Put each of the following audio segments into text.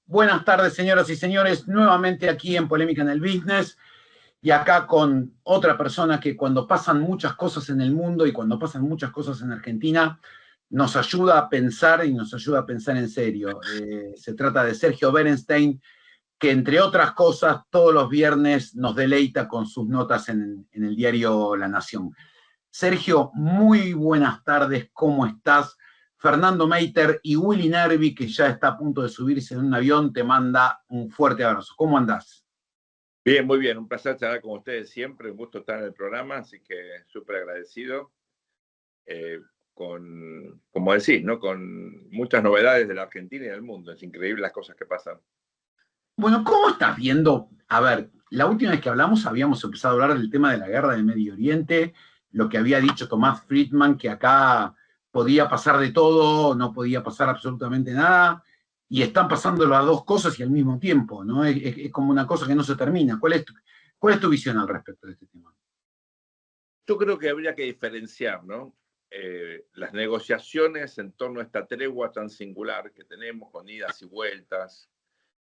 Buenas tardes, señoras y señores, nuevamente aquí en Polémica en el Business y acá con otra persona que cuando pasan muchas cosas en el mundo y cuando pasan muchas cosas en Argentina, nos ayuda a pensar y nos ayuda a pensar en serio. Se trata de Sergio Berenstein, que entre otras cosas todos los viernes nos deleita con sus notas en el diario La Nación. Sergio, muy buenas tardes, ¿cómo estás? Fernando Meiter y Willy Nervi, que ya está a punto de subirse en un avión, te manda un fuerte abrazo. ¿Cómo andás? Bien, muy bien. Un placer charlar con ustedes siempre. Un gusto estar en el programa, así que súper agradecido. Como decís, ¿no? Con muchas novedades de la Argentina y del mundo. Es increíble las cosas que pasan. Bueno, ¿cómo estás viendo? A ver, la última vez que hablamos habíamos empezado a hablar del tema de la guerra del Medio Oriente, lo que había dicho Tomás Friedman, que acá podía pasar de todo, no podía pasar absolutamente nada, y están pasando las dos cosas y al mismo tiempo, ¿no? Es como una cosa que no se termina. ¿Cuál es tu visión al respecto de este tema? Yo creo que habría que diferenciar, ¿no? Las negociaciones en torno a esta tregua tan singular que tenemos con idas y vueltas,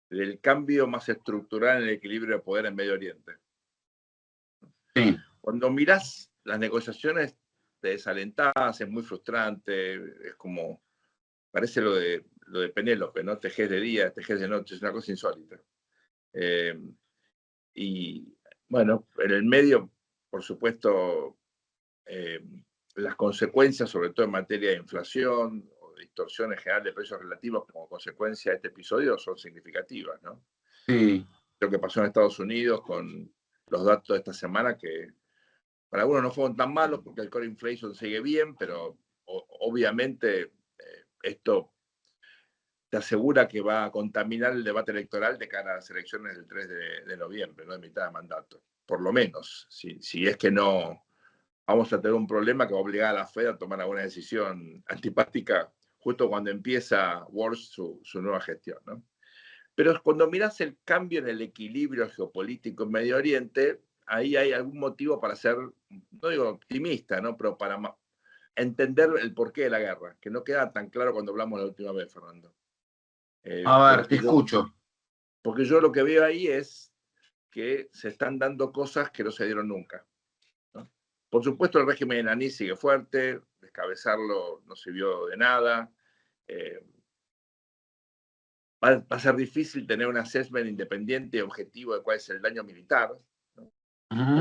del cambio más estructural en el equilibrio de poder en Medio Oriente. Sí. Cuando mirás las negociaciones, te desalentás, es muy frustrante, es como, parece lo de Penélope, ¿no? Tejés de día, tejés de noche, es una cosa insólita. Y bueno, en el medio, por supuesto, las consecuencias, sobre todo en materia de inflación o de distorsiones generales de precios relativos como consecuencia de este episodio, son significativas, ¿no? Sí. Lo que pasó en Estados Unidos con los datos de esta semana, que para algunos no fueron tan malos porque el core inflation sigue bien, pero obviamente esto te asegura que va a contaminar el debate electoral de cara a las elecciones del 3 de noviembre, ¿no? De mitad de mandato, por lo menos. Si es que no, vamos a tener un problema que va a obligar a la Fed a tomar alguna decisión antipática justo cuando empieza Walsh su nueva gestión, ¿no? Pero cuando miras el cambio en el equilibrio geopolítico en Medio Oriente, ahí hay algún motivo para ser, no digo optimista, ¿no? Pero para entender el porqué de la guerra, que no queda tan claro cuando hablamos la última vez, Fernando. A ver, te escucho. Porque yo lo que veo ahí es que se están dando cosas que no se dieron nunca, ¿no? Por supuesto, el régimen iraní sigue fuerte, descabezarlo no sirvió de nada. Va a ser difícil tener un assessment independiente y objetivo de cuál es el daño militar, ¿no?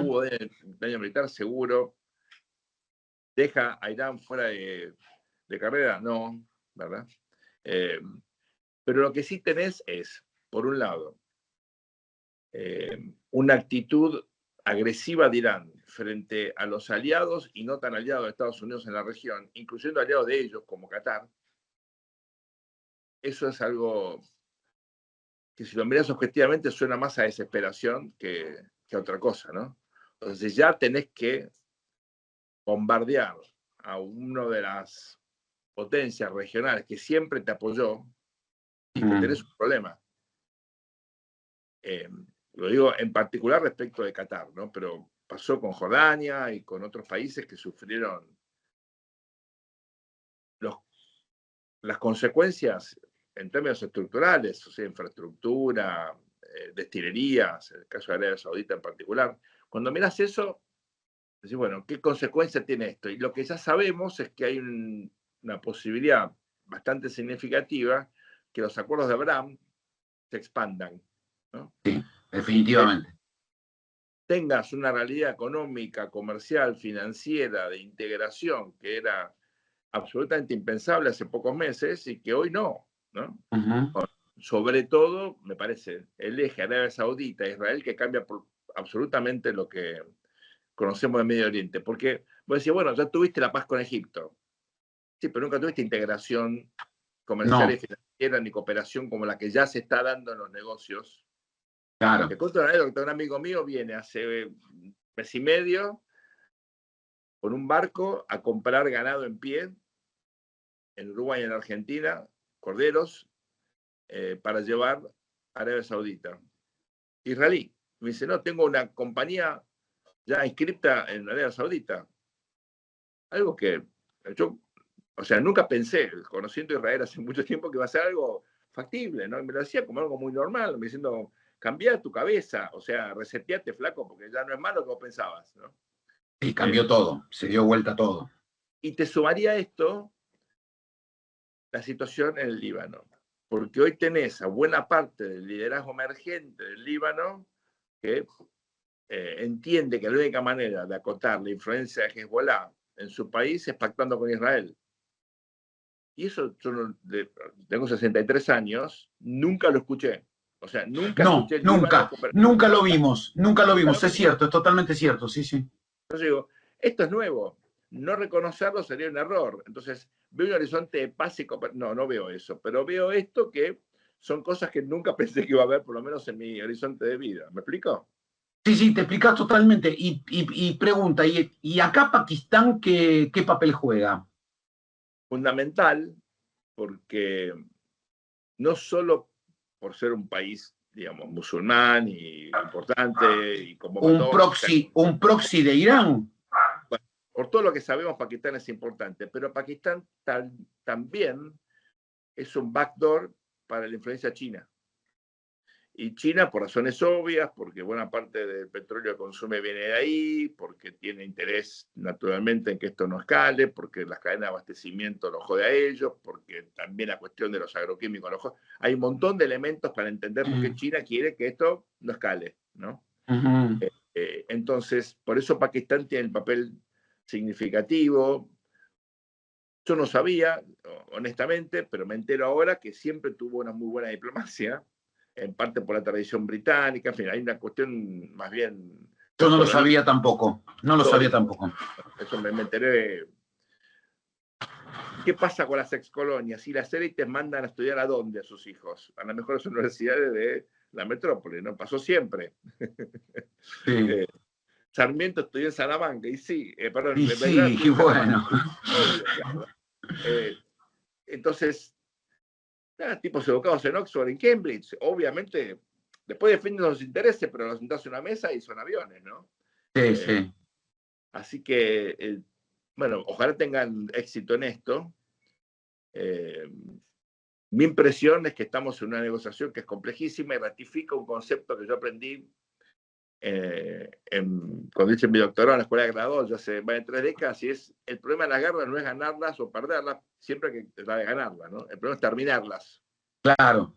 Hubo daño militar seguro. ¿Deja a Irán fuera de carrera? No, ¿verdad? Pero lo que sí tenés es, por un lado, una actitud agresiva de Irán frente a los aliados y no tan aliados de Estados Unidos en la región, incluyendo aliados de ellos como Qatar. Eso es algo que, si lo miras objetivamente, suena más a desesperación que a otra cosa, ¿no? Entonces ya tenés que bombardear a una de las potencias regionales que siempre te apoyó y que tenés un problema. Lo digo en particular respecto de Qatar, ¿no? Pero pasó con Jordania y con otros países que sufrieron las consecuencias en términos estructurales, o sea, infraestructura, destilerías, en el caso de Arabia Saudita en particular. Cuando miras eso, decís, bueno, ¿qué consecuencia tiene esto? Y lo que ya sabemos es que hay una posibilidad bastante significativa que los acuerdos de Abraham se expandan, ¿no? Sí, definitivamente. Tengas una realidad económica, comercial, financiera, de integración que era absolutamente impensable hace pocos meses y que hoy no, ¿no? Sobre todo, me parece, el eje Arabia Saudita e Israel, que cambia absolutamente lo que conocemos de Medio Oriente. Porque vos decís, bueno, ya tuviste la paz con Egipto. Sí, pero nunca tuviste integración comercial y financiera ni cooperación como la que ya se está dando en los negocios. Claro. Te cuento una anécdota. Un amigo mío viene hace un mes y medio con un barco a comprar ganado en pie en Uruguay y en Argentina, corderos, para llevar a Arabia Saudita. Israelí. Me dice, no, tengo una compañía ya inscripta en Arabia Saudita. Algo que yo, o sea, nunca pensé, conociendo a Israel hace mucho tiempo, que iba a ser algo factible, ¿no? Y me lo decía como algo muy normal, me diciendo, cambia tu cabeza, o sea, reseteate, flaco, porque ya no es malo que vos pensabas, ¿no? Y cambió todo, se dio vuelta todo. Y te sumaría esto la situación en el Líbano, porque hoy tenés a buena parte del liderazgo emergente del Líbano que entiende que la única manera de acotar la influencia de Hezbollah en su país es pactando con Israel. Y eso, yo tengo 63 años, nunca lo escuché. O sea, nunca No, escuché el Líbano. nunca lo vimos, nunca lo Nunca lo vimos, es vimos. cierto, es totalmente cierto, sí, sí. Entonces digo, esto es nuevo. No reconocerlo sería un error. Entonces, veo un horizonte de paz y no, no veo eso, pero veo esto que son cosas que nunca pensé que iba a haber, por lo menos en mi horizonte de vida. ¿Me explico? Sí, sí, te explicas totalmente. Y pregunta, ¿y acá Pakistán qué papel juega? Fundamental, porque no solo por ser un país, digamos, musulmán y importante, y como todos, Un proxy de Irán? bueno, por todo lo que sabemos, Pakistán es importante, pero Pakistán también es un backdoor para la influencia china. Y China, por razones obvias, porque buena parte del petróleo que consume viene de ahí, porque tiene interés naturalmente en que esto no escale, porque las cadenas de abastecimiento lo jode a ellos, porque también la cuestión de los agroquímicos lo jode. Hay un montón de elementos para entender por qué China quiere que esto no escale, ¿no? Entonces, por eso Pakistán tiene el papel significativo. Yo no sabía, honestamente, pero me entero ahora que siempre tuvo una muy buena diplomacia, en parte por la tradición británica, en fin, hay una cuestión más bien... Yo no lo sabía tampoco, no lo sabía tampoco. Eso me enteré. ¿Qué pasa con las excolonias? Si las élites mandan a estudiar ¿a dónde a sus hijos? A las mejores universidades de la metrópoli, ¿no? Pasó siempre. Sí. Sarmiento estudió en Salamanca, y sí, perdón, Y Belgrano sí, y estudió en bueno. Salamanca. Obvio, claro. Entonces, tipos educados en Oxford, en Cambridge, obviamente, después defienden los intereses, pero los sentás en una mesa y son aviones, ¿no? Sí, sí. Así que, bueno, ojalá tengan éxito en esto. Mi impresión es que estamos en una negociación que es complejísima y ratifica un concepto que yo aprendí cuando hice mi doctorado en la escuela de graduados, ya hace más de 3 décadas, y es el problema de las guerras no es ganarlas o perderlas, siempre hay que tratar de ganarlas, ¿no? El problema es terminarlas. Claro,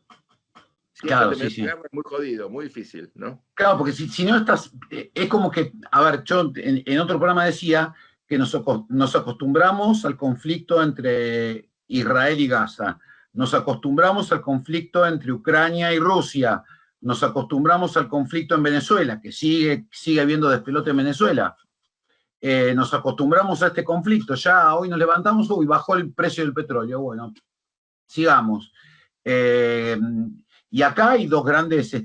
Siempre claro, terminar sí, una sí. guerra es muy jodido, muy difícil, ¿no? Claro, porque si no estás, es como que, a ver, yo en otro programa decía que nos acostumbramos al conflicto entre Israel y Gaza, nos acostumbramos al conflicto entre Ucrania y Rusia, nos acostumbramos al conflicto en Venezuela, que sigue habiendo despelote en Venezuela. Nos acostumbramos a este conflicto, ya hoy nos levantamos, uy, bajó el precio del petróleo, bueno, sigamos. Y acá hay dos grandes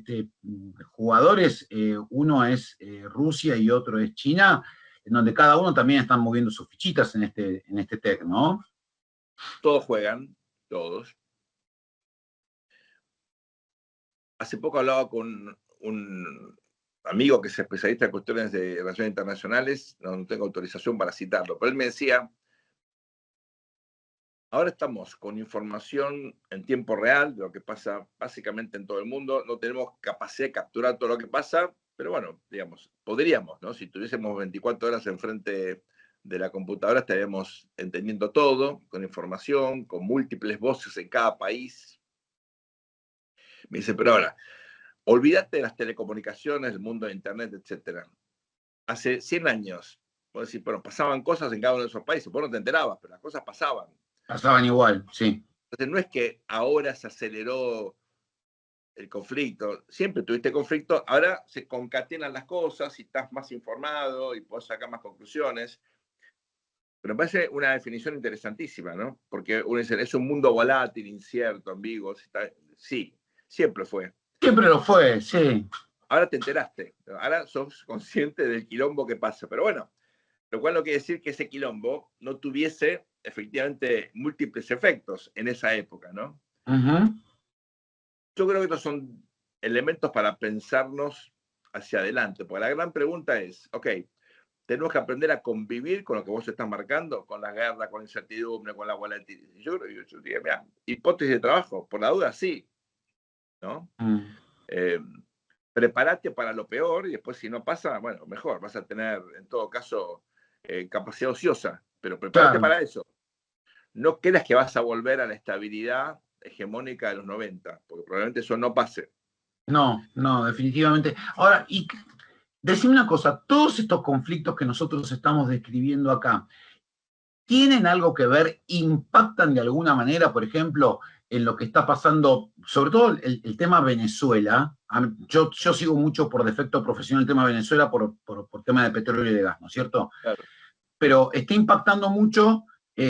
jugadores, uno es Rusia y otro es China, en donde cada uno también están moviendo sus fichitas en este TEC, ¿no? Todos juegan, todos. Hace poco hablaba con un amigo que es especialista en cuestiones de relaciones internacionales, no tengo autorización para citarlo, pero él me decía, ahora estamos con información en tiempo real de lo que pasa básicamente en todo el mundo, no tenemos capacidad de capturar todo lo que pasa, pero bueno, digamos, podríamos, ¿no? Si tuviésemos 24 horas enfrente de la computadora estaríamos entendiendo todo, con información, con múltiples voces en cada país. Me dice, pero ahora, olvídate de las telecomunicaciones, el mundo de Internet, etc. Hace 100 años, vos decís, bueno, pasaban cosas en cada uno de esos países, vos no te enterabas, pero las cosas pasaban. Pasaban igual, sí. Entonces no es que ahora se aceleró el conflicto, siempre tuviste conflicto, ahora se concatenan las cosas y estás más informado y puedes sacar más conclusiones. Pero me parece una definición interesantísima, ¿no? Porque uno dice, es un mundo volátil, incierto, ambiguo. Sí, siempre fue. Siempre lo fue, sí. Ahora te enteraste, ahora sos consciente del quilombo que pasa. Pero bueno, lo cual no quiere decir que ese quilombo no tuviese efectivamente múltiples efectos en esa época, ¿no? Yo creo que estos son elementos para pensarnos hacia adelante, porque la gran pregunta es, ok, tenemos que aprender a convivir con lo que vos estás marcando, con la guerra, con la incertidumbre, con la volatilidad. Yo diría, mira, hipótesis de trabajo, por la duda sí, ¿no? Eh, prepárate para lo peor y después si no pasa, bueno, mejor, vas a tener en todo caso capacidad ociosa, pero prepárate Claro, para eso. No creas que vas a volver a la estabilidad hegemónica de los 90, porque probablemente eso no pase. no, definitivamente. Ahora, y decime una cosa, todos estos conflictos que nosotros estamos describiendo acá, ¿tienen algo que ver, impactan de alguna manera, por ejemplo, en lo que está pasando, sobre todo el tema Venezuela? Yo sigo mucho por defecto profesional el tema Venezuela por tema de petróleo y de gas, ¿no es cierto? Claro. Pero está impactando mucho,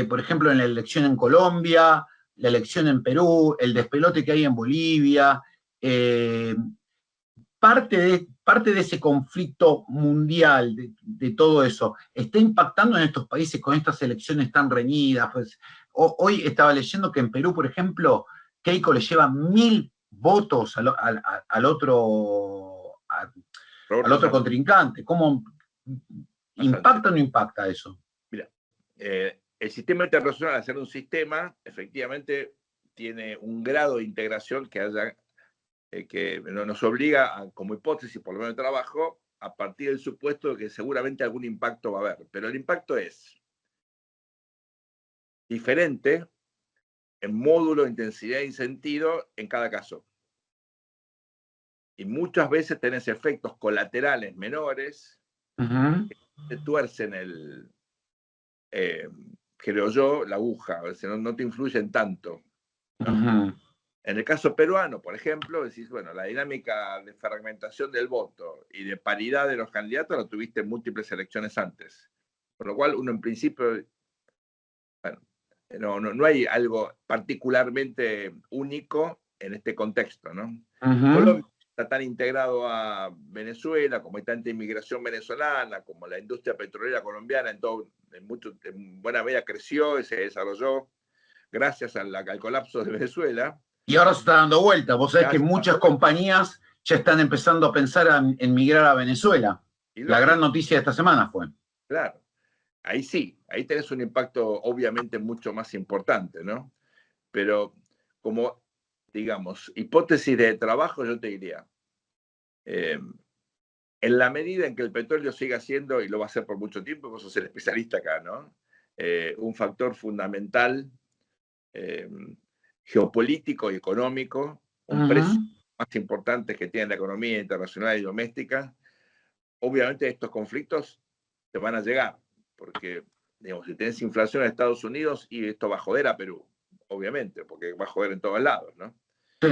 por ejemplo, en la elección en Colombia, la elección en Perú, el despelote que hay en Bolivia. Eh, parte de ese conflicto mundial, de todo eso, está impactando en estos países con estas elecciones tan reñidas. Pues, hoy estaba leyendo que en Perú, por ejemplo, Keiko le lleva 1000 votos al Roberto otro Santos. contrincante. ¿Cómo Bastante. impacta o no impacta eso? Mira, el sistema internacional, al ser un sistema, efectivamente tiene un grado de integración que nos obliga, como hipótesis, por lo menos de trabajo, a partir del supuesto de que seguramente algún impacto va a haber. Pero el impacto es diferente en módulo, intensidad y sentido en cada caso. Y muchas veces tenés efectos colaterales menores que te tuercen creo yo, la aguja, a veces no te influyen tanto, ¿no? En el caso peruano, por ejemplo, decís, bueno, la dinámica de fragmentación del voto y de paridad de los candidatos la tuviste en múltiples elecciones antes. Con lo cual, uno en principio, bueno, no hay algo particularmente único en este contexto, ¿no? Colombia está tan integrado a Venezuela, como hay tanta inmigración venezolana, como la industria petrolera colombiana en buena medida creció y se desarrolló gracias al colapso de Venezuela. Y ahora se está dando vuelta. Vos sabés Ya que se está muchas dando vuelta. compañías ya están empezando a pensar en migrar a Venezuela. Y La gran lógico, noticia de esta semana fue. claro. Ahí sí, ahí tenés un impacto obviamente mucho más importante, ¿no? Pero como, digamos, hipótesis de trabajo, yo te diría, en la medida en que el petróleo siga siendo, y lo va a ser por mucho tiempo, vos sos el especialista acá, ¿no? Un factor fundamental eh, geopolítico y económico, un precio más importante que tiene la economía internacional y doméstica, obviamente estos conflictos te van a llegar, porque digamos, si tenés inflación en Estados Unidos, y esto va a joder a Perú, obviamente, porque va a joder en todos lados, ¿no? Sí.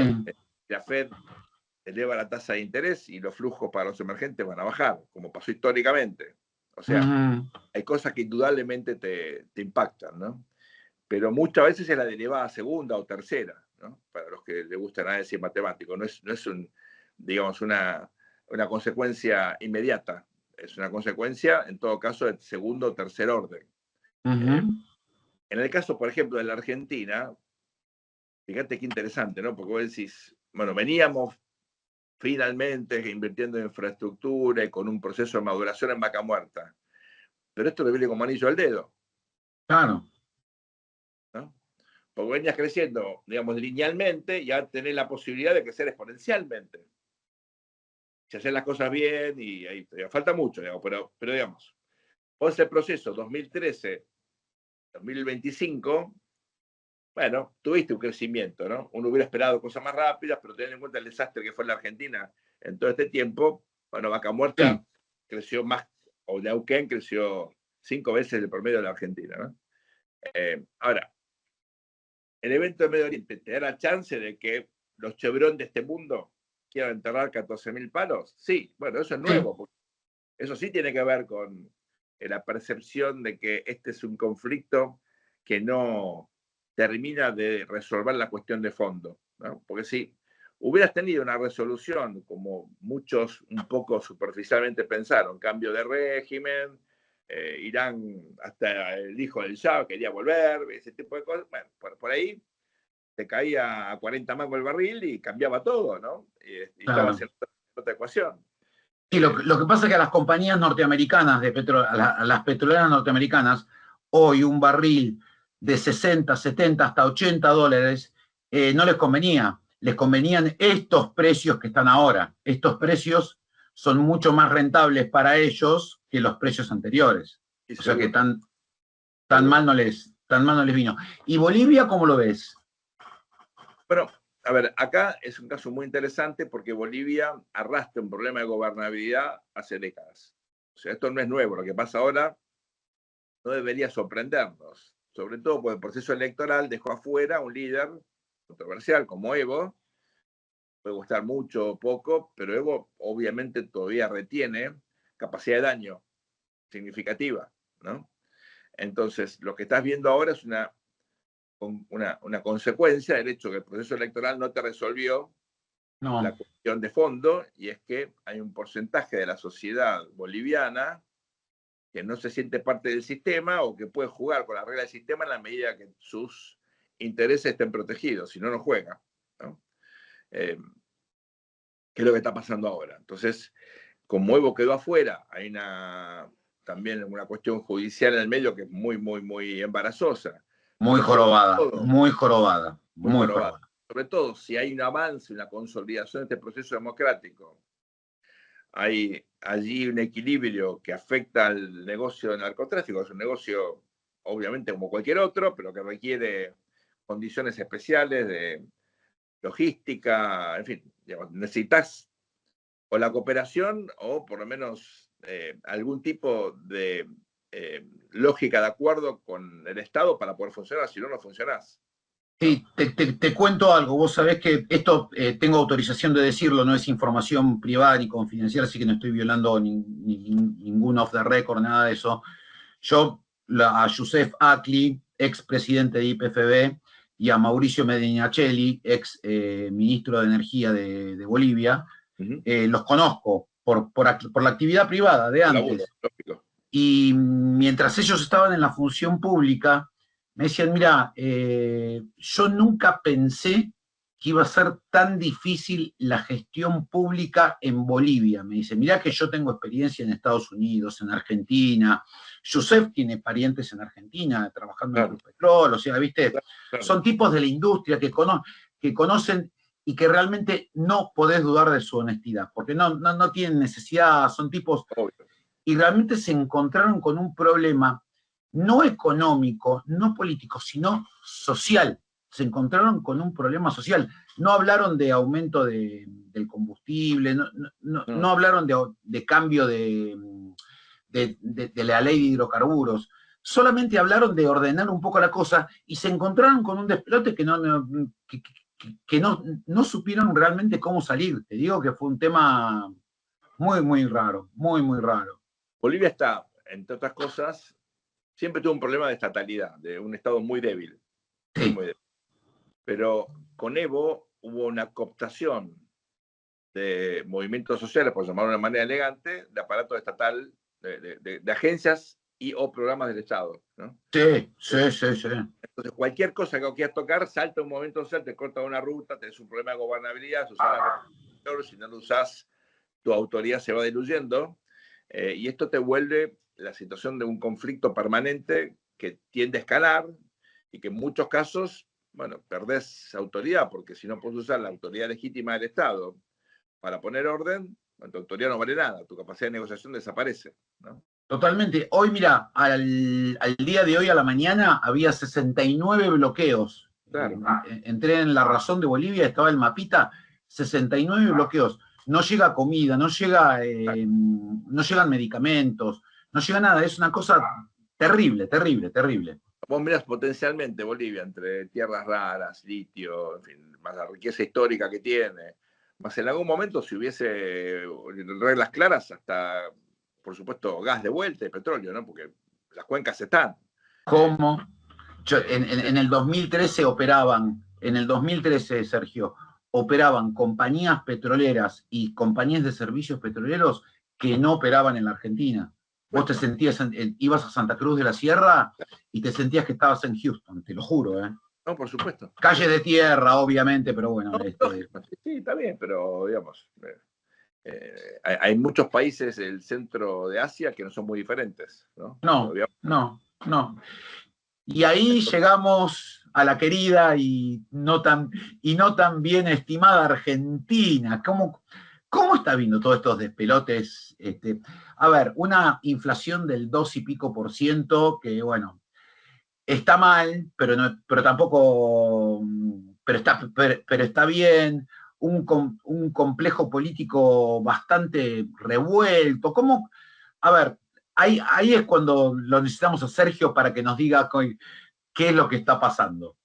La Fed eleva la tasa de interés y los flujos para los emergentes van a bajar, como pasó históricamente. O sea, hay cosas que indudablemente te impactan, ¿no? Pero muchas veces es la derivada segunda o tercera, ¿no? Para los que les gusta análisis matemático. No es digamos, una consecuencia inmediata. Es una consecuencia, en todo caso, de segundo o tercer orden. En el caso, por ejemplo, de la Argentina, fíjate qué interesante, ¿no? Porque vos decís, bueno, veníamos finalmente invirtiendo en infraestructura y con un proceso de maduración en vaca muerta. Pero esto le viene como anillo al dedo, Claro. ¿no? Porque venías creciendo, digamos, linealmente y ahora tenés la posibilidad de crecer exponencialmente. Si haces las cosas bien, y ahí falta mucho, digamos, pero digamos, vos ese proceso 2013-2025, bueno, tuviste un crecimiento, ¿no? Uno hubiera esperado cosas más rápidas, pero teniendo en cuenta el desastre que fue la Argentina en todo este tiempo, bueno, Vaca Sí. Muerta creció más, o Neuquén creció 5 veces el promedio de la Argentina, ¿no? Ahora, el evento de Medio Oriente te da la chance de que los Chevron de este mundo quieran enterrar 14.000 palos. Sí, bueno, eso es Sí. nuevo. Porque eso sí tiene que ver con la percepción de que este es un conflicto que no termina de resolver la cuestión de fondo, ¿no? Porque si hubieras tenido una resolución, como muchos un poco superficialmente pensaron, cambio de régimen, Irán, hasta el hijo del Shah quería volver, ese tipo de cosas, bueno, por ahí te caía a 40 mangos el barril y cambiaba todo, ¿no? Y estaba Claro. haciendo otra ecuación. Sí, lo que pasa es que a las compañías norteamericanas de petróleo, a las petroleras norteamericanas, hoy un barril de 60, 70 hasta $80 no les convenía. Les convenían estos precios que están ahora. Estos precios son mucho más rentables para ellos que los precios anteriores. Y O sea que seguro, tan seguro. tan mal no les vino. ¿Y Bolivia cómo lo ves? Bueno, a ver, acá es un caso muy interesante porque Bolivia arrastra un problema de gobernabilidad hace décadas. O sea, esto no es nuevo. Lo que pasa ahora no debería sorprendernos, sobre todo porque el proceso electoral dejó afuera un líder controversial como Evo. Puede gustar mucho o poco, pero Evo obviamente todavía retiene capacidad de daño significativa, ¿no? Entonces, lo que estás viendo ahora es una consecuencia del hecho que el proceso electoral no te resolvió No, la cuestión de fondo, y es que hay un porcentaje de la sociedad boliviana que no se siente parte del sistema o que puede jugar con la regla del sistema en la medida que sus intereses estén protegidos, si no, no juega, ¿no? ¿Qué es lo que está pasando ahora? Entonces, como Evo quedó afuera, hay también una cuestión judicial en el medio que es muy, muy, muy embarazosa, muy pero sobre jorobada, todo, muy jorobada, muy muy jorobada. jorobada. Sobre todo, si hay un avance, una consolidación de este proceso democrático, hay allí un equilibrio que afecta al negocio del narcotráfico. Es un negocio, obviamente, como cualquier otro, pero que requiere condiciones especiales de logística, en fin, digamos, necesitas o la cooperación o por lo menos algún tipo de lógica de acuerdo con el Estado para poder funcionar, si no, no funcionás, ¿no? Sí, te cuento algo. Vos sabés que esto tengo autorización de decirlo, no es información privada ni confidencial, así que no estoy violando ningún off the record, nada de eso. Yo, a Youssef Akli, ex presidente de IPFB, y a Mauricio Medinaceli, ex ministro de Energía de Bolivia, Uh -huh. los conozco por la actividad privada de Laburo, antes. lógico. Y mientras ellos estaban en la función pública, me decían, mira, yo nunca pensé que iba a ser tan difícil la gestión pública en Bolivia. Me dice, mira que yo tengo experiencia en Estados Unidos, en Argentina. Yusef tiene parientes en Argentina, trabajando en Claro, Ecopetrol, o sea, viste, claro, claro. son tipos de la industria que conocen y que realmente no podés dudar de su honestidad, porque no tienen necesidad, son tipos Obvio. y realmente se encontraron con un problema no económico, no político, sino social. Se encontraron con un problema social. No hablaron de aumento del combustible, no No. hablaron de cambio de la ley de hidrocarburos. Solamente hablaron de ordenar un poco la cosa y se encontraron con un despelote que no supieron realmente cómo salir. Te digo que fue un tema muy, muy raro, muy, muy raro. Bolivia está, entre otras cosas, siempre tuvo un problema de estatalidad, de un Estado muy débil, muy, Sí, muy débil. Pero con Evo hubo una cooptación de movimientos sociales, por llamarlo de una manera elegante, de aparato estatal, de agencias y o programas del Estado, ¿no? sí, sí, sí, sí. Entonces, cualquier cosa que quieras tocar, salta un movimiento social, te corta una ruta, tenés un problema de gobernabilidad, si usás la si no lo usás, tu autoridad se va diluyendo, y esto te vuelve la situación de un conflicto permanente que tiende a escalar y que en muchos casos, bueno, perdés autoridad, porque si no puedes usar la autoridad legítima del Estado para poner orden, tu autoridad no vale nada, tu capacidad de negociación desaparece, ¿no? Totalmente. Hoy, mira, al día de hoy a la mañana había 69 bloqueos. Claro. Entré en La Razón de Bolivia, estaba el mapita, 69 bloqueos. No llega comida, no llegan medicamentos, no llega nada. Es una cosa terrible, terrible, terrible. Vos mirás potencialmente Bolivia entre tierras raras, litio, en fin, más la riqueza histórica que tiene, más en algún momento si hubiese reglas claras, hasta, por supuesto, gas de vuelta y petróleo, ¿no? Porque las cuencas están. ¿Cómo? En el 2013 en el 2013, Sergio, operaban compañías petroleras y compañías de servicios petroleros que no operaban en la Argentina. Vos te sentías, ibas a Santa Cruz de la Sierra y te sentías que estabas en Houston, te lo juro, ¿eh? No, por supuesto. Calle de tierra, obviamente, pero bueno. No, lógico, sí, está bien, pero digamos, Hay muchos países del centro de Asia que no son muy diferentes, ¿no? No, no, no. Y ahí llegamos a la querida y no tan bien estimada Argentina. ¿Cómo está viendo todos estos despelotes? A ver, una inflación del 2 y pico %, que bueno, está mal, pero tampoco, pero está bien. Un complejo político bastante revuelto. A ver, ahí es cuando lo necesitamos a Sergio para que nos diga qué es lo que está pasando.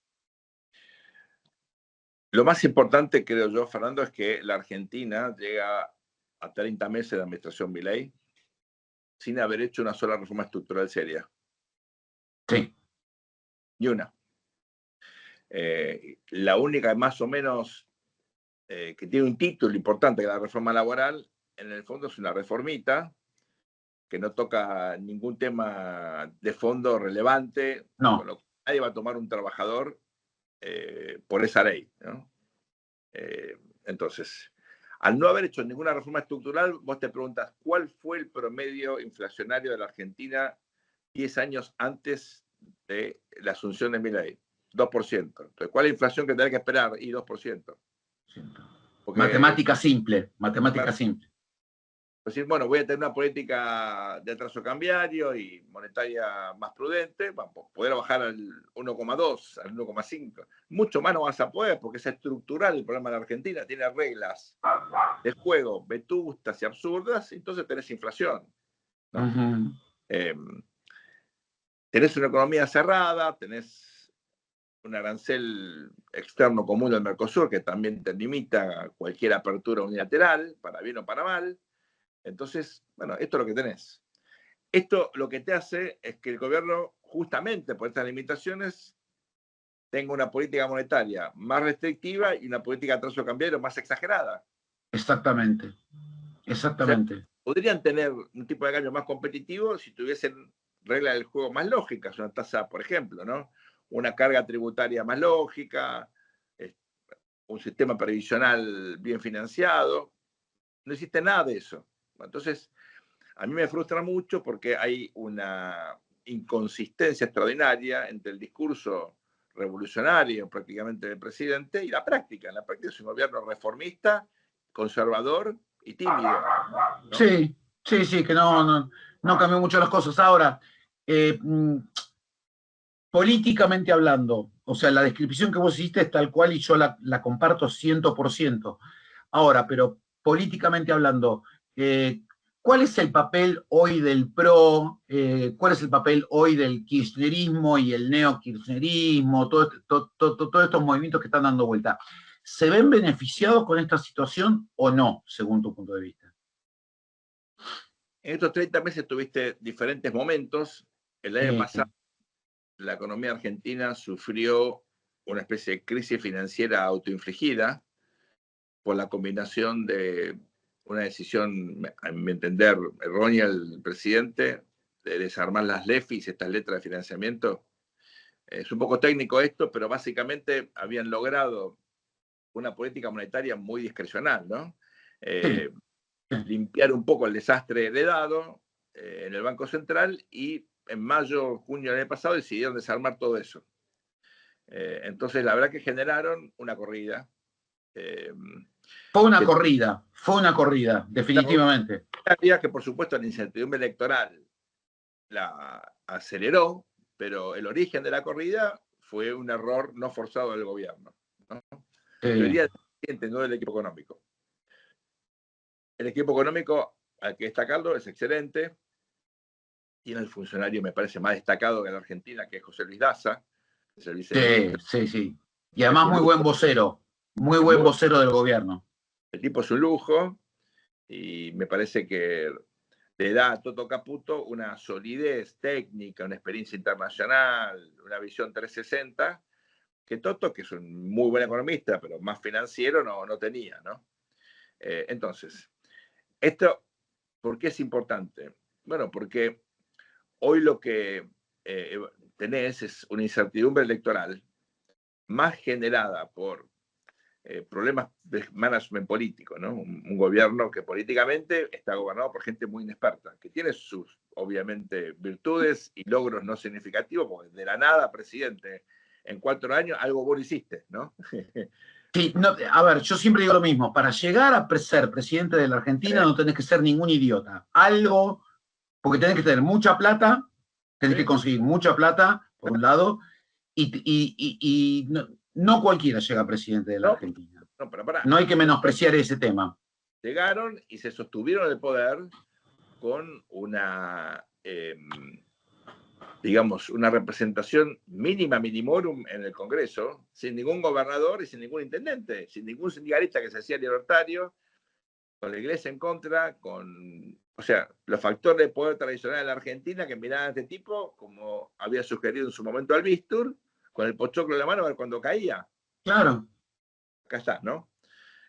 Lo más importante, creo yo, Fernando, es que la Argentina llega a 30 meses de administración Milei sin haber hecho una sola reforma estructural seria. Sí. Ni una. La única, más o menos, que tiene un título importante, que es la reforma laboral, en el fondo es una reformita que no toca ningún tema de fondo relevante, No. con lo que nadie va a tomar un trabajador por esa ley, ¿no? Entonces, al no haber hecho ninguna reforma estructural, vos te preguntas, ¿cuál fue el promedio inflacionario de la Argentina 10 años antes de la asunción de Milei? 2%. Entonces, ¿cuál es la inflación que tenés que esperar? Y 2%. Porque, matemática simple. decir, bueno, voy a tener una política de atraso cambiario y monetaria más prudente, vamos, poder bajar al 1,2, al 1,5. Mucho más no vas a poder porque es estructural el problema de la Argentina, tiene reglas de juego vetustas y absurdas, entonces tenés inflación, ¿no? Tenés una economía cerrada, tenés un arancel externo común del Mercosur que también te limita cualquier apertura unilateral, para bien o para mal. Entonces, bueno, esto es lo que tenés. Esto lo que te hace es que el gobierno, justamente por estas limitaciones, tenga una política monetaria más restrictiva y una política de atraso cambiario más exagerada. Exactamente. O sea, podrían tener un tipo de cambio más competitivo si tuviesen reglas del juego más lógicas, una tasa, por ejemplo, ¿no? Una carga tributaria más lógica, un sistema previsional bien financiado. No existe nada de eso. Entonces, a mí me frustra mucho porque hay una inconsistencia extraordinaria entre el discurso revolucionario prácticamente del presidente y la práctica. En la práctica es un gobierno reformista, conservador y tímido, ¿no? Sí, que no cambió mucho las cosas. Ahora, políticamente hablando, o sea, la descripción que vos hiciste es tal cual y yo la comparto 100%. Ahora, pero políticamente hablando, ¿cuál es el papel hoy del PRO? ¿Cuál es el papel hoy del kirchnerismo y el neokirchnerismo? Todos estos movimientos que están dando vuelta. ¿Se ven beneficiados con esta situación o no, según tu punto de vista? En estos 30 meses tuviste diferentes momentos. El año pasado la economía argentina sufrió una especie de crisis financiera autoinfligida por la combinación de una decisión, a mi entender, errónea del presidente de desarmar las LEFIs, estas letras de financiamiento. Es un poco técnico esto, pero básicamente habían logrado una política monetaria muy discrecional, ¿no? Limpiar un poco el desastre heredado en el Banco Central y en mayo, junio del año pasado decidieron desarmar todo eso. Entonces, la verdad que generaron una corrida. Fue una corrida, definitivamente. Que por supuesto la incertidumbre electoral la aceleró, pero el origen de la corrida fue un error no forzado del gobierno, ¿no? Teoría del presidente, no del equipo económico. El equipo económico, hay que destacarlo, es excelente. Tiene el funcionario, me parece, más destacado que en la Argentina, que es José Luis Daza, que es el viceministro. Sí. Y además muy buen vocero del gobierno. El tipo es un lujo y me parece que le da a Toto Caputo una solidez técnica, una experiencia internacional, una visión 360, que Toto, que es un muy buen economista, pero más financiero, no tenía, ¿no? Entonces, esto, ¿por qué es importante? Bueno, porque hoy lo que tenés es una incertidumbre electoral más generada por problemas de management político, ¿no? Un gobierno que políticamente está gobernado por gente muy inexperta, que tiene sus, obviamente, virtudes y logros no significativos, porque de la nada, presidente, en 4 años algo vos hiciste, ¿no? Sí, no, a ver, yo siempre digo lo mismo, para llegar a ser presidente de la Argentina no tenés que ser ningún idiota. Algo, porque tenés que tener mucha plata, tenés que conseguir mucha plata, por un lado, y no cualquiera llega a presidente de la Argentina. No, pero pará. No hay que menospreciar ese tema. Llegaron y se sostuvieron el poder con una, digamos, una representación mínima minimorum en el Congreso, sin ningún gobernador y sin ningún intendente, sin ningún sindicalista que se hacía libertario, con la iglesia en contra, o sea, los factores de poder tradicional en la Argentina que miraban a este tipo, como había sugerido en su momento Albistur, con el pochoclo en la mano a ver cuándo caía. Claro. Acá está, ¿no?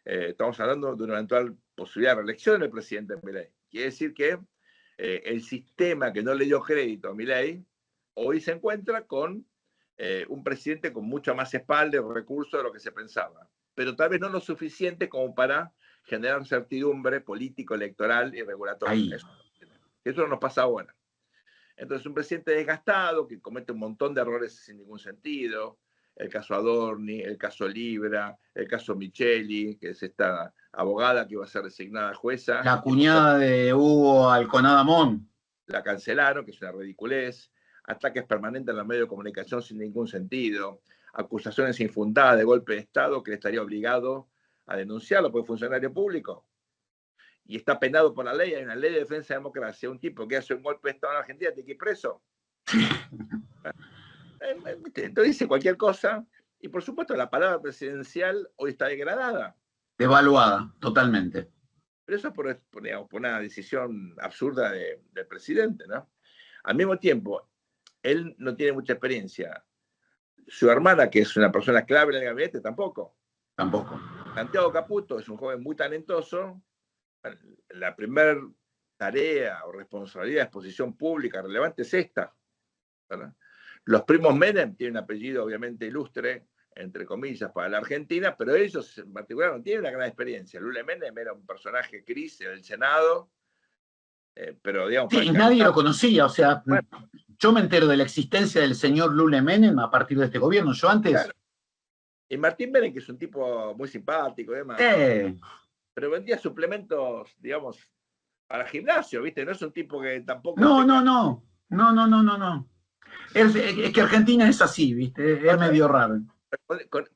Estamos hablando de una eventual posibilidad de reelección del presidente Milei. Quiere decir que el sistema que no le dio crédito a Milei hoy se encuentra con un presidente con mucha más espalda y recursos de lo que se pensaba, pero tal vez no lo suficiente como para generar certidumbre político, electoral y regulatoria. Eso no nos pasa ahora. Entonces, un presidente desgastado que comete un montón de errores sin ningún sentido, el caso Adorni, el caso Libra, el caso Micheli, que es esta abogada que iba a ser designada jueza. La cuñada de Hugo Alconada Mon. La cancelaron, que es una ridiculez. Ataques permanentes en los medios de comunicación sin ningún sentido. Acusaciones infundadas de golpe de Estado que le estaría obligado a denunciarlo porque es funcionario público. Y está penado por la ley, hay una ley de defensa de la democracia. Un tipo que hace un golpe de Estado en Argentina tiene que ir preso. Entonces dice cualquier cosa. Y por supuesto la palabra presidencial hoy está degradada. Devaluada, totalmente. Pero eso por una decisión absurda del presidente, ¿no? Al mismo tiempo, él no tiene mucha experiencia. Su hermana, que es una persona clave en el gabinete, tampoco. Tampoco. Santiago Caputo es un joven muy talentoso. La primera tarea o responsabilidad de exposición pública relevante es esta, ¿verdad? Los primos Menem tienen un apellido obviamente ilustre, entre comillas, para la Argentina, pero ellos en particular no tienen una gran experiencia. Lule Menem era un personaje gris en el Senado, pero digamos... Sí, nadie lo conocía, o sea, bueno, yo me entero de la existencia del señor Lule Menem a partir de este gobierno, yo antes... Claro. Y Martín Menem, que es un tipo muy simpático y demás, pero vendía suplementos, digamos, para gimnasio, ¿viste? No es un tipo que tampoco... No. Es que Argentina es así, ¿viste? Es medio raro.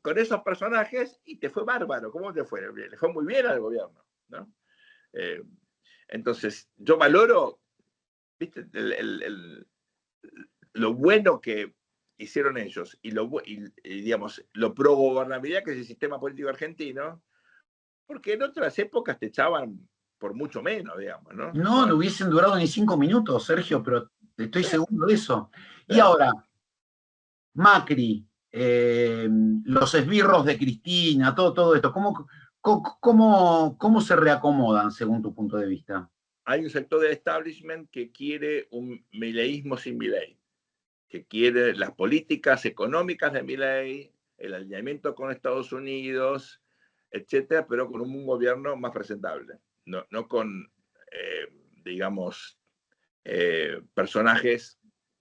Con esos personajes y te fue bárbaro. ¿Cómo te fue? Le fue muy bien al gobierno, ¿no? Entonces, yo valoro, ¿viste? Lo bueno que hicieron ellos y digamos, lo pro gobernabilidad que es el sistema político argentino, porque en otras épocas te echaban por mucho menos, digamos, ¿no? No hubiesen durado ni 5 minutos, Sergio, pero estoy seguro de eso. Y ahora, Macri, los esbirros de Cristina, todo esto, ¿cómo se reacomodan según tu punto de vista? Hay un sector del establishment que quiere un mileísmo sin Milei, que quiere las políticas económicas de Milei, el alineamiento con Estados Unidos, etcétera, pero con un gobierno más presentable, no con, digamos, personajes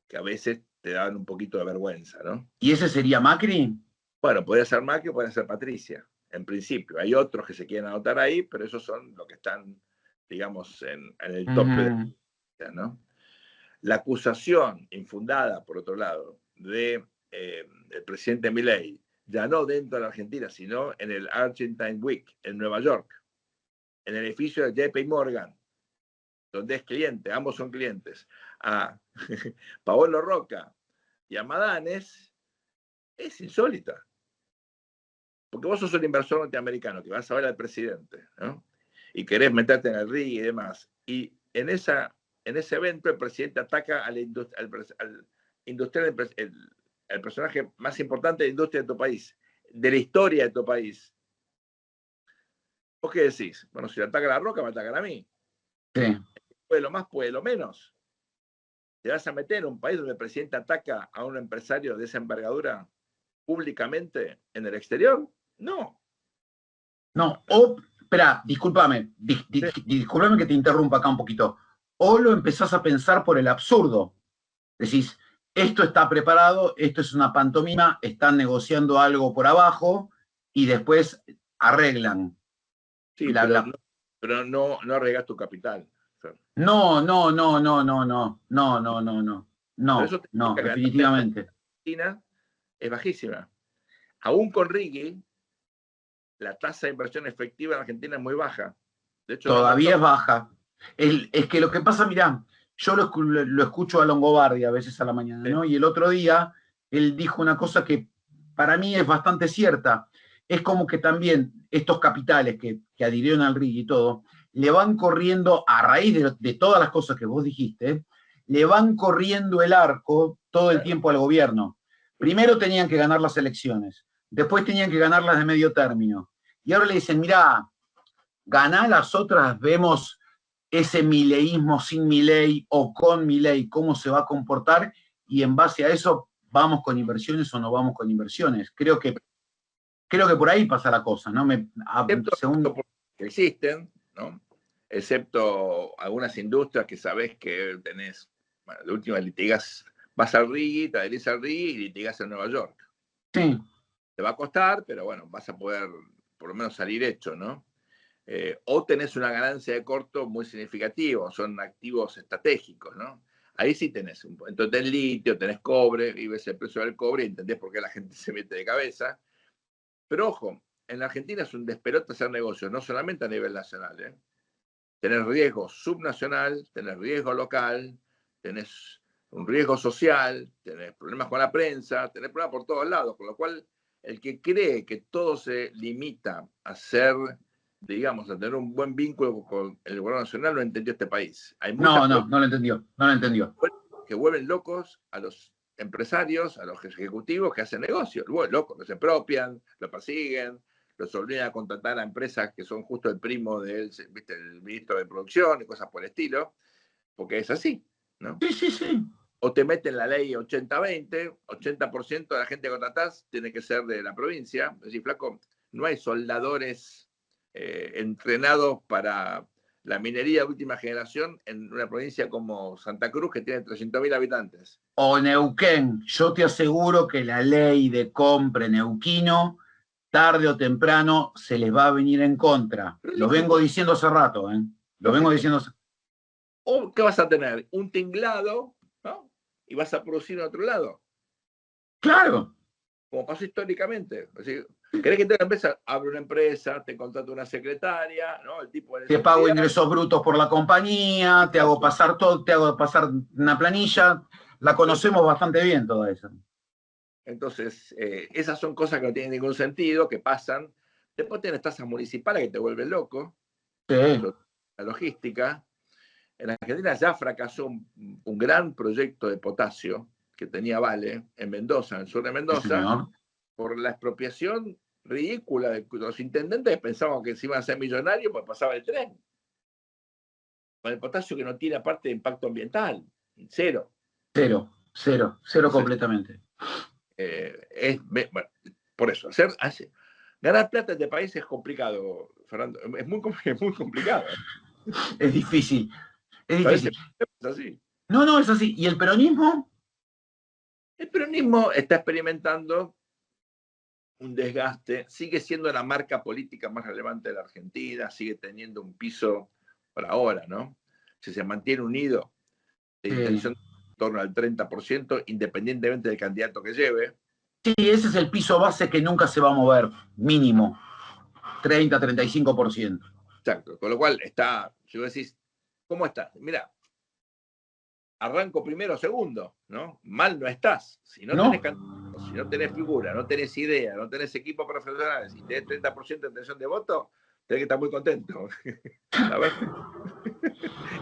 que a veces te dan un poquito de vergüenza, ¿no? ¿Y ese sería Macri? Bueno, podría ser Macri o podría ser Patricia, en principio. Hay otros que se quieren anotar ahí, pero esos son los que están, digamos, en el tope, ¿no? La acusación infundada, por otro lado, del presidente Milei, ya no dentro de la Argentina, sino en el Argentine Week, en Nueva York, en el edificio de JP Morgan, donde es cliente, ambos son clientes, a Paolo Roca y a Madanes, es insólita. Porque vos sos un inversor norteamericano que vas a ver al presidente, ¿no? Y querés meterte en el ring y demás. Y en ese evento el presidente ataca al el personaje más importante de la industria de tu país, de la historia de tu país. ¿Vos qué decís? Bueno, si le ataca a La Roca, me atacan a mí. Sí. Puede lo más, puede lo menos. ¿Te vas a meter en un país donde el presidente ataca a un empresario de esa envergadura públicamente en el exterior? No. No, espera, discúlpame, discúlpame que te interrumpa acá un poquito. O lo empezás a pensar por el absurdo. Decís, esto está preparado, esto es una pantomima, están negociando algo por abajo y después arreglan. Sí, pero no arriesgas tu capital. No, no, no, no, no, no, no, no, no, no, Pero no, eso no, significa que la tasa de inversión definitivamente. en Argentina es bajísima. Aún con Riggi, la tasa de inversión efectiva en Argentina es muy baja. De hecho, no Todavía encontró. es baja. Es que lo que pasa, mirá, yo lo escucho a Longobardi a veces a la mañana, ¿no? Y el otro día él dijo una cosa que para mí es bastante cierta. Es como que también estos capitales que adhirieron al RIG y todo, le van corriendo, a raíz de todas las cosas que vos dijiste, le van corriendo el arco todo el tiempo al gobierno. Primero tenían que ganar las elecciones, después tenían que ganarlas de medio término. Y ahora le dicen, mirá, ganá las otras, vemos ese mileísmo sin Milei o con Milei, cómo se va a comportar, y en base a eso vamos con inversiones o no vamos con inversiones. Creo que por ahí pasa la cosa, ¿no? Excepto que existen, ¿no? Excepto algunas industrias que sabés que tenés, bueno, de última litigas, vas al RIGI, te adherís al RIGI y litigas en Nueva York. Sí. Te va a costar, pero bueno, vas a poder por lo menos salir hecho, ¿no? O tenés una ganancia de corto muy significativa, son activos estratégicos, ¿no? Ahí sí tenés, entonces tenés litio, tenés cobre, y ves el precio del cobre y entendés por qué la gente se mete de cabeza. Pero ojo, en la Argentina es un despelote hacer negocios, no solamente a nivel nacional, ¿eh? Tenés riesgo subnacional, tenés riesgo local, tenés un riesgo social, tenés problemas con la prensa, tenés problemas por todos lados, con lo cual el que cree que todo se limita a ser, digamos, a tener un buen vínculo con el gobierno nacional no entendió este país. Hay muchas No, no, no lo entendió, no lo entendió. que vuelven locos a los empresarios, a los ejecutivos que hacen negocios, vuelven locos, los expropian, los persiguen, los obligan a contratar a empresas que son justo el primo del, ¿viste?, el ministro de producción y cosas por el estilo, porque es así, ¿no? Sí, sí, sí. O te meten la ley 80-20, 80% de la gente que contratás tiene que ser de la provincia. Es decir, flaco, no hay soldadores entrenados para la minería de última generación en una provincia como Santa Cruz, que tiene 300.000 habitantes. O Neuquén, yo te aseguro que la ley de compra neuquino, tarde o temprano, se les va a venir en contra. Pero Lo vengo lógico, diciendo hace rato, ¿eh? Lo vengo lógico. diciendo. O ¿qué vas a tener? Un tinglado, ¿no? Y vas a producir en otro lado, Claro. como pasó históricamente. Es decir, ¿querés que te empresa? Abre una empresa, te contrata una secretaria, ¿no? El tipo de Te pago seguridad. ingresos brutos por la compañía, te hago Exacto. pasar todo, te hago pasar una planilla. La conocemos bastante bien toda esa. Entonces, esas son cosas que no tienen ningún sentido, que pasan. Después tienes tasas municipales que te vuelven loco, Sí. la logística. En Argentina ya fracasó un gran proyecto de potasio que tenía Vale en Mendoza, en el sur de Sí, Mendoza, señor. por la expropiación ridícula de los intendentes. Pensaban que se iban a ser millonarios, pues pasaba el tren. Con el potasio que no tiene aparte de impacto ambiental, cero. Cero, cero, cero Entonces, completamente. bueno, por eso, ganar plata en este país es complicado, Fernando. Es muy complicado. Es difícil, es Parece difícil. es así. No, no, es así. ¿Y el peronismo? El peronismo está experimentando un desgaste, sigue siendo la marca política más relevante de la Argentina, sigue teniendo un piso por ahora, ¿no? Si se mantiene unido de intención en torno al 30%, independientemente del candidato que lleve. Sí, ese es el piso base que nunca se va a mover, mínimo, 30-35%. Exacto, con lo cual está, si vos decís, ¿cómo está? Mira, arranco primero o segundo, ¿no? Mal no estás. Si no tenés ¿No? candidato, si no tenés figura, no tenés idea, no tenés equipo profesional, si tenés 30% de intención de voto, tenés que estar muy contento. La verdad.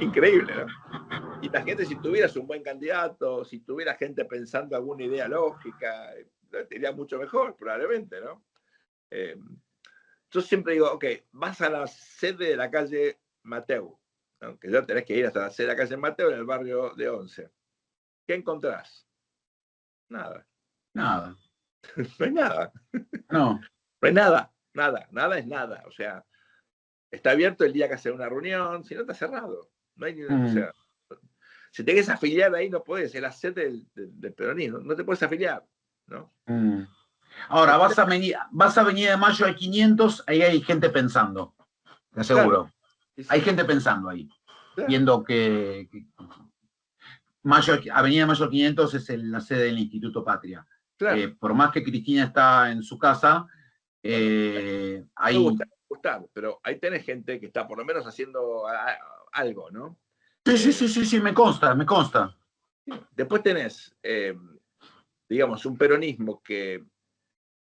Increíble, ¿no? Y la gente, si tuvieras un buen candidato, si tuviera gente pensando alguna idea lógica, te iría mucho mejor, probablemente, ¿no? Yo siempre digo, ok, vas a la sede de la calle Mateu, ¿no?, que ya tenés que ir hasta la sede de la calle Mateu en el barrio de Once. ¿Qué encontrás? Nada. Nada. No hay nada. No. No hay nada. nada, nada es nada. O sea, está abierto el día que hace una reunión, si no está cerrado. No hay, o sea, si te quieres afiliar ahí no puedes, es la sede del peronismo, no te puedes afiliar, ¿no? Ahora, vas a venir de Mayo al 500, ahí hay gente pensando, te aseguro. Claro, sí. Hay gente pensando ahí, claro. viendo que Avenida Mayo 500 es la sede del Instituto Patria. Claro. Por más que Cristina está en su casa, me gusta, pero ahí tenés gente que está por lo menos haciendo algo, ¿no? Sí, me consta. Después tenés, digamos, un peronismo que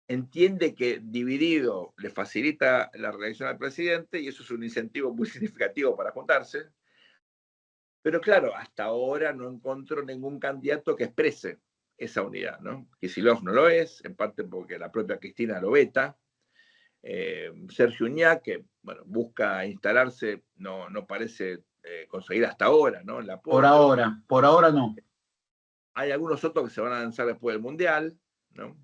entiende que dividido le facilita la reelección al presidente y eso es un incentivo muy significativo para juntarse. Pero claro, hasta ahora no encontró ningún candidato que exprese esa unidad, ¿no? Kicillof no lo es, en parte porque la propia Cristina lo veta. Sergio Uñac, que bueno, busca instalarse, no parece conseguir hasta ahora, ¿no? El apoyo. Por ahora no. Hay algunos otros que se van a lanzar después del Mundial, ¿no?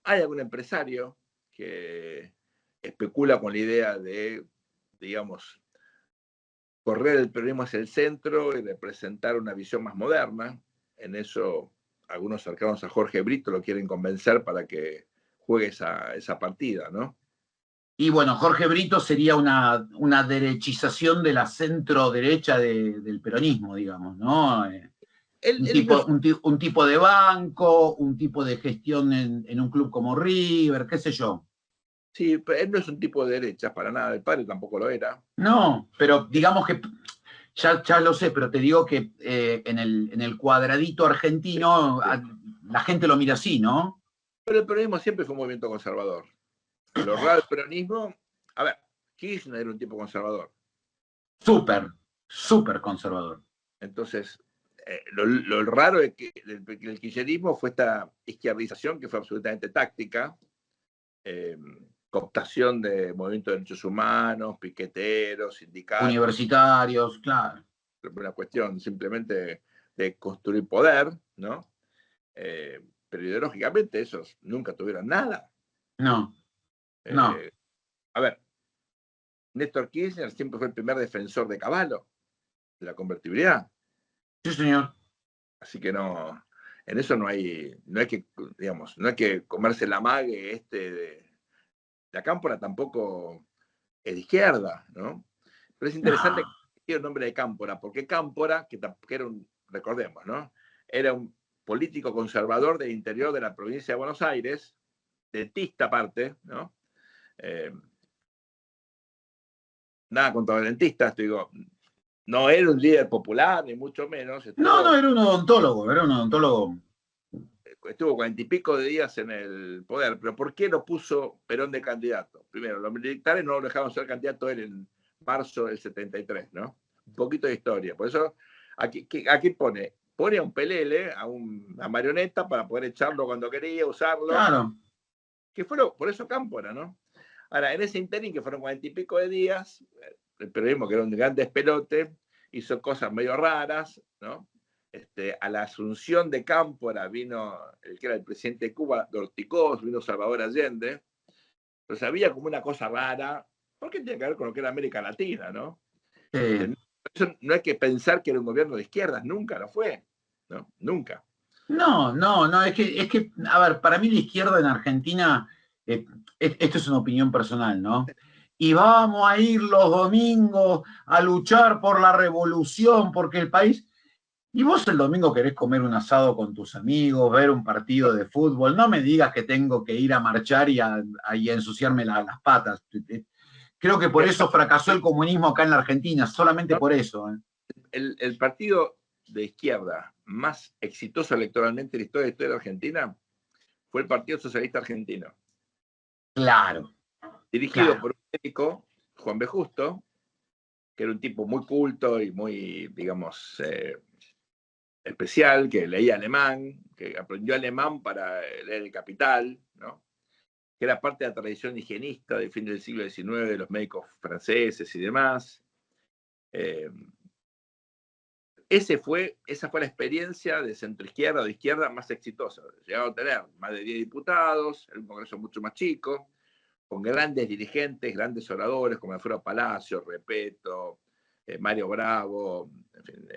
Hay algún empresario que especula con la idea de, digamos, correr el peronismo hacia el centro y representar una visión más moderna. En eso, algunos cercanos a Jorge Brito lo quieren convencer para que juegue esa partida, ¿no? Y bueno, Jorge Brito sería una derechización de la centro-derecha del peronismo, digamos, ¿no? Un tipo de banco, un tipo de gestión en un club como River, qué sé yo. Sí, pero él no es un tipo de derechas para nada, el padre tampoco lo era. No, pero digamos que ya lo sé, pero te digo que en el cuadradito argentino la gente lo mira así, ¿no? Pero el peronismo siempre fue un movimiento conservador. Lo raro del peronismo, a ver, Kirchner era un tipo conservador. Súper conservador. Entonces, lo raro es que el kirchnerismo fue esta izquierdización que fue absolutamente táctica, cooptación de movimientos de derechos humanos, piqueteros, sindicatos. Universitarios, claro. Una cuestión simplemente de construir poder, ¿no? Pero ideológicamente esos nunca tuvieron nada. No. A ver, Néstor Kirchner siempre fue el primer defensor de Cavallo, de la convertibilidad. Sí, señor. Así que en eso no hay que, digamos, no hay que comerse la mague de la Cámpora tampoco es de izquierda, ¿no? Pero es interesante que el nombre de Cámpora, porque Cámpora, que era recordemos, ¿no? Era un político conservador del interior de la provincia de Buenos Aires, dentista aparte, ¿no? Nada contra los dentistas, digo, no era un líder popular, ni mucho menos. No, era un odontólogo. Estuvo 40 y pico de días en el poder, pero ¿por qué lo puso Perón de candidato? Primero, los militares no lo dejaron ser candidato él en marzo del 73, ¿no? Un poquito de historia. Por eso, aquí pone a un pelele, a una marioneta para poder echarlo cuando quería, usarlo. Claro. Que fue por eso Cámpora, ¿no? Ahora, en ese interín, que fueron 40 y pico de días, el periodismo, que era un gran despelote, hizo cosas medio raras, ¿no? A la asunción de Cámpora vino el que era el presidente de Cuba, Dorticós, vino Salvador Allende. Entonces había como una cosa rara, porque tiene que ver con lo que era América Latina, ¿no? Eso no hay que pensar que era un gobierno de izquierdas, nunca lo fue, ¿no? Nunca. No, es que, a ver, para mí la izquierda en Argentina, esto es una opinión personal, ¿no? Y vamos a ir los domingos a luchar por la revolución, porque el país... Y vos el domingo querés comer un asado con tus amigos, ver un partido de fútbol, no me digas que tengo que ir a marchar y a ensuciarme las patas. Creo que por eso fracasó el comunismo acá en la Argentina, solamente por eso. El partido de izquierda más exitoso electoralmente en la historia de Argentina fue el Partido Socialista Argentino. Claro. Dirigido por un médico, Juan B. Justo, que era un tipo muy culto y muy, digamos, especial, que leía alemán, que aprendió alemán para leer El Capital, ¿no? Que era parte de la tradición higienista del fin del siglo XIX, de los médicos franceses y demás. Esa fue la experiencia de centroizquierda o de izquierda más exitosa. Llegaron a tener más de 10 diputados, en un congreso mucho más chico, con grandes dirigentes, grandes oradores, como Alfredo Palacio, Repeto, Mario Bravo, en fin,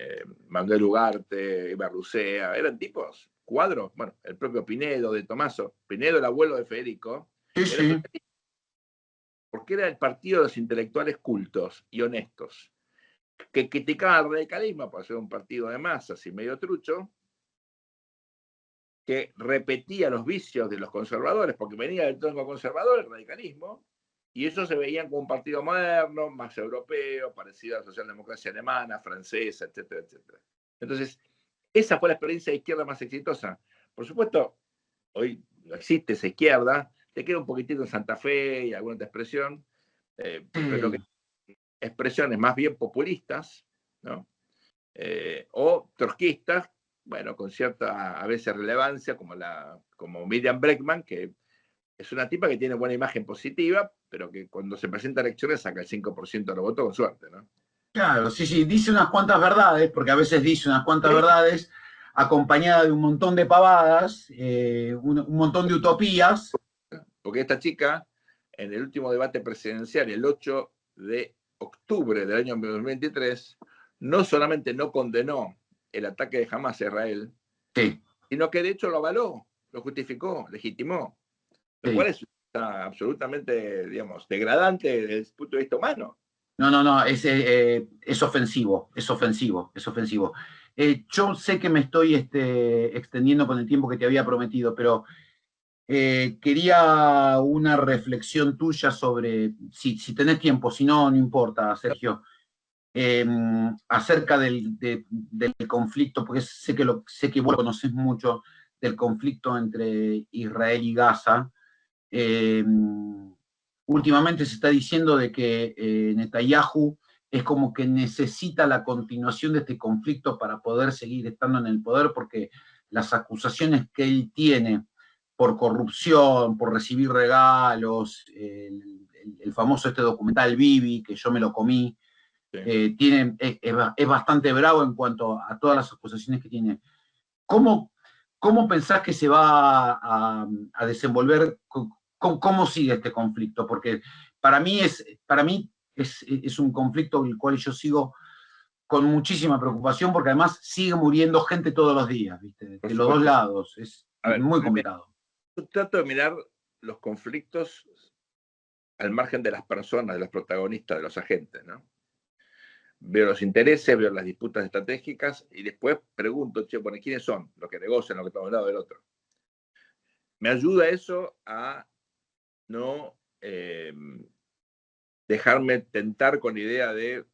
Manuel Ugarte, Ibar Lucea, eran tipos, cuadros, bueno, el propio Pinedo de Tomaso, Pinedo, el abuelo de Federico, Sí, sí. porque era el partido de los intelectuales cultos y honestos, que criticaban el radicalismo por ser un partido de masas y medio trucho, que repetía los vicios de los conservadores, porque venía del tronco conservador el radicalismo, y ellos se veían como un partido moderno, más europeo, parecido a la socialdemocracia alemana, francesa, etcétera, etcétera. Entonces, esa fue la experiencia de izquierda más exitosa. Por supuesto, hoy no existe esa izquierda, te queda un poquitito en Santa Fe y alguna otra expresión, pero que expresiones más bien populistas, ¿no? O trotskistas, bueno, con cierta a veces relevancia, como Miriam Bregman, que es una tipa que tiene buena imagen positiva, pero que cuando se presenta a elecciones saca el 5% de los votos con suerte, ¿no? Claro, sí, sí, dice unas cuantas verdades, porque a veces dice unas cuantas Sí. verdades acompañada de un montón de pavadas, un montón de utopías. Porque esta chica, en el último debate presidencial, el 8 de octubre del año 2023, no solamente no condenó el ataque de Hamas a Israel, Sí, sino que de hecho lo avaló, lo justificó, legitimó, lo cual sí. es absolutamente, digamos, degradante desde el punto de vista humano. No, no, no, es ofensivo, es ofensivo, es ofensivo. Yo sé que me estoy extendiendo con el tiempo que te había prometido, pero quería una reflexión tuya sobre, si tenés tiempo, si no, no importa, Sergio, acerca del conflicto, porque sé que vos conocés mucho del conflicto entre Israel y Gaza. Eh, Últimamente se está diciendo de que Netanyahu es como que necesita la continuación de este conflicto para poder seguir estando en el poder, porque las acusaciones que él tiene por corrupción, por recibir regalos, el famoso documental Bibi, que yo me lo comí, Sí. es bastante bravo en cuanto a todas las acusaciones que tiene. ¿Cómo, cómo pensás que se va a desenvolver? ¿Cómo sigue este conflicto? Porque para mí es un conflicto el cual yo sigo con muchísima preocupación, porque además sigue muriendo gente todos los días, ¿viste? Por De los dos supuesto. lados. Es A ver, muy primero, complicado. yo trato de mirar los conflictos al margen de las personas, de los protagonistas, de los agentes, ¿no? Veo los intereses, veo las disputas estratégicas y después pregunto, che, bueno, ¿quiénes son los que negocian, los que están de un lado del otro? Me ayuda eso a no dejarme tentar con la idea de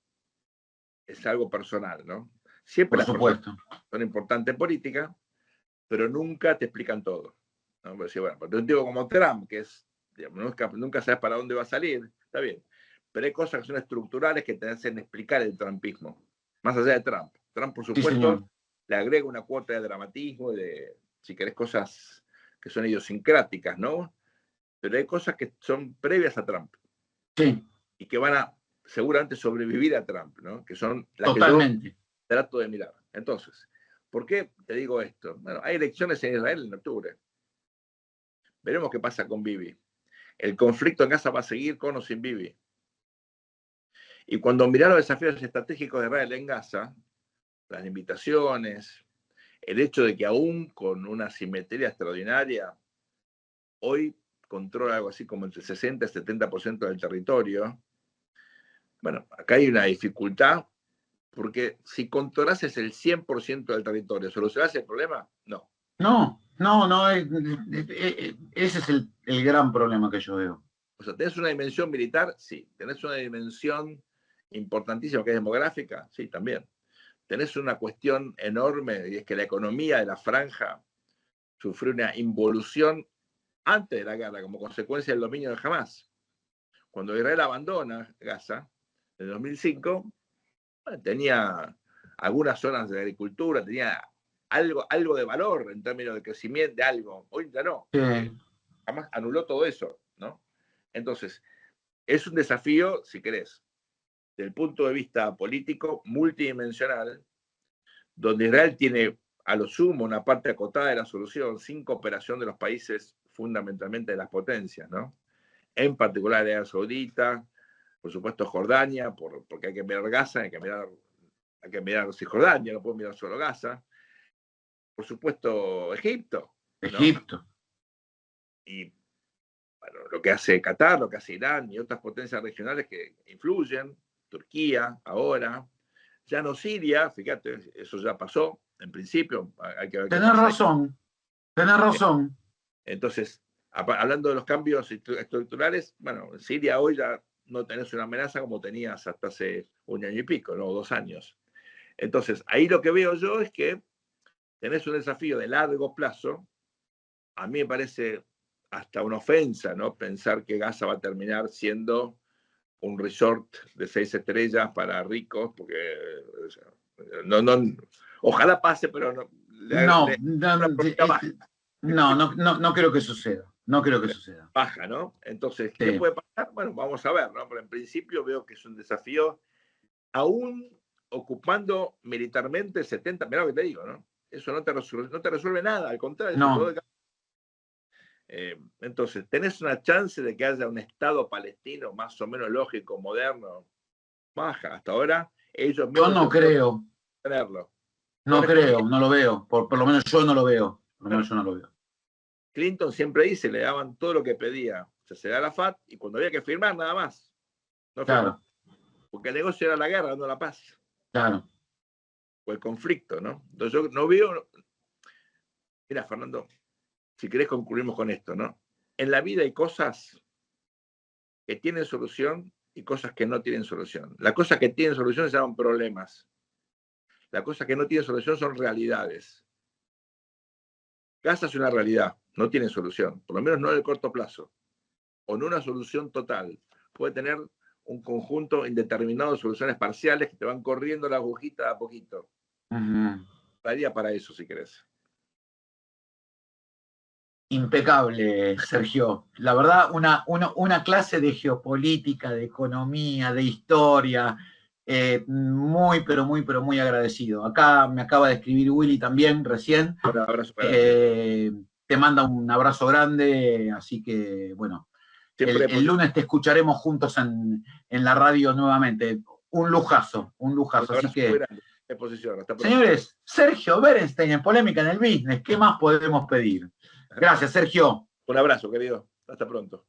es algo personal, ¿no? Siempre Por las personas supuesto. son importantes en política, pero nunca te explican todo, ¿no? Pero sí, bueno, porque un tipo como Trump, que es, digamos, nunca sabes para dónde va a salir, está bien. Pero hay cosas que son estructurales que te hacen explicar el trumpismo, más allá de Trump. Trump, por Sí, supuesto, señor. le agrega una cuota de dramatismo, de, si querés, cosas que son idiosincráticas, ¿no? Pero hay cosas que son previas a Trump Sí, y que van a seguramente sobrevivir a Trump, ¿no? Que son las que yo totalmente. trato de mirar. Entonces, ¿por qué te digo esto? Bueno, hay elecciones en Israel en octubre. Veremos qué pasa con Bibi. El conflicto en Gaza va a seguir con o sin Bibi. Y cuando mirá los desafíos estratégicos de Israel en Gaza, las limitaciones, el hecho de que aún con una simetría extraordinaria, hoy controla algo así como entre 60 y 70% del territorio, bueno, acá hay una dificultad, porque si controlases el 100% del territorio, ¿solucionás el problema? No. No, no, no, ese es el gran problema que yo veo. O sea, ¿tenés una dimensión militar? Sí. ¿Tenés una dimensión importantísima que es demográfica? Sí, también. Tenés una cuestión enorme y es que la economía de la franja sufrió una involución antes de la guerra como consecuencia del dominio de Hamas. Cuando Israel abandona Gaza en 2005, bueno, tenía algunas zonas de agricultura, tenía algo de valor en términos de crecimiento, de algo. Hoy ya no, porque Hamas anuló todo eso, ¿no? Entonces, es un desafío, si querés, desde el punto de vista político multidimensional, donde Israel tiene a lo sumo una parte acotada de la solución sin cooperación de los países, fundamentalmente de las potencias, ¿no? en particular Arabia Saudita, por supuesto Jordania, porque hay que mirar Gaza, hay que mirar Cisjordania, no puedo mirar solo Gaza. Por supuesto Egipto. Egipto. ¿No? Y bueno, lo que hace Qatar, lo que hace Irán y otras potencias regionales que influyen, Turquía ahora, ya no Siria, fíjate, eso ya pasó en principio. Hay que ver tenés razón. Entonces, hablando de los cambios estructurales, bueno, en Siria hoy ya no tenés una amenaza como tenías hasta hace 1 año y pico, ¿no? 2 años. Entonces, ahí lo que veo yo es que tenés un desafío de largo plazo. A mí me parece hasta una ofensa, ¿no? Pensar que Gaza va a terminar siendo un resort de 6 estrellas para ricos, porque ojalá pase, pero no creo que suceda. No creo que suceda. Baja, ¿no? Entonces, ¿qué puede pasar? Bueno, vamos a ver, ¿no? Pero en principio veo que es un desafío, aún ocupando militarmente 70, mirá lo que te digo, ¿no? Eso no te resuelve nada, al contrario. No. Entonces, ¿tenés una chance de que haya un Estado palestino más o menos lógico, moderno? Baja. Hasta ahora, ellos mismos... Yo no creo. Tenerlo. No creo, no lo veo. Por lo menos yo no lo veo. Clinton siempre dice, le daban todo lo que pedía. Se da la FAT y cuando había que firmar, nada más. No firmó. Porque el negocio era la guerra, no la paz. Claro. O el conflicto, ¿no? Entonces yo no veo... Mira, Fernando, si querés concluimos con esto, ¿no? En la vida hay cosas que tienen solución y cosas que no tienen solución. Las cosas que tienen solución se llaman problemas. Las cosas que no tienen solución son realidades. Gaza es una realidad, no tiene solución, por lo menos no en el corto plazo, o no una solución total. Puede tener un conjunto indeterminado de soluciones parciales que te van corriendo la agujita a poquito. Daría para eso, si querés. Impecable, Sergio. La verdad, una clase de geopolítica, de economía, de historia, muy, pero muy agradecido. Acá me acaba de escribir Willy también recién. Un abrazo grande. Te manda un abrazo grande, así que, bueno, el lunes te escucharemos juntos en la radio nuevamente. Un lujazo. Así que, señores, Sergio Berenstein en Polémica en el Business. ¿Qué más podemos pedir? Gracias, Sergio. Un abrazo, querido. Hasta pronto.